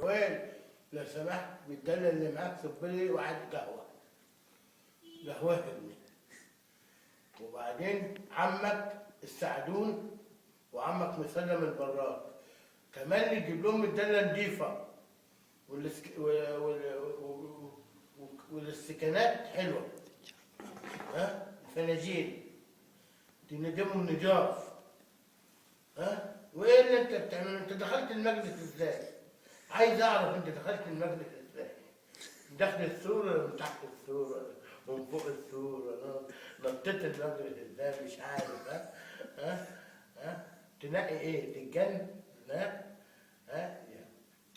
وائل لو سمحت بالدالة اللي معاك صب لي واحد قهوة ابني. وبعدين عمك السعدون وعمك مسلم البراك كمان يجيب لهم الدالة نضيفة والاستكانات حلوة. ها؟ الفناجين تندمهم نضاف. ها؟ وايه اللي انت بتعمله؟ انت دخلت المجلس ازاي؟ عايز اعرف انت دخلت المجلس ازاي؟ داخل السور ولا من تحت السور ولا من فوق السور ولا نطيت المجلس ازاي؟ مش عارف. ها؟ تنقي ايه؟ تتجنن؟ ها؟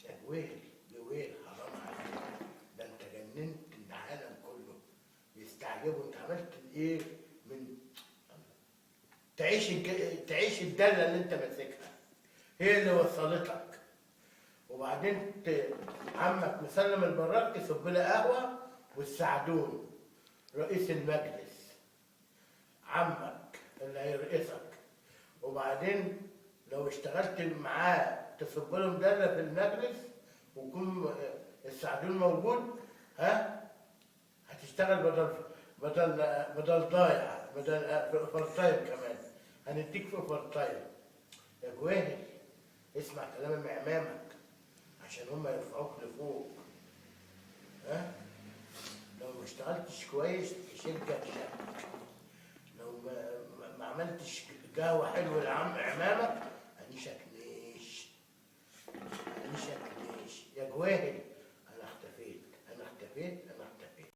يا ويل يا ويل حرام عليك، ده انت جننت العالم كله يستعجبوا انت عملت ايه من تعيش الداله اللي انت ماسكها هي اللي وصلتك. وبعدين عمك مسلم البراك يصب لي قهوه والسعدون رئيس المجلس عمك اللي هيرئسك. وبعدين لو اشتغلت معاه تصب لهم داله في المجلس ويكون السعدون موجود، ها هتشتغل بدل ضايع، بدل اوفر تايم كمان هنديك في اوفر تايم. يا جواهر اسمع كلام اعمامك عشان هم يرفعوك لفوق. ها لو ما اشتغلتش كويس تشيلك شك، لو ما عملتش قهوه حلوه لعم اعمامك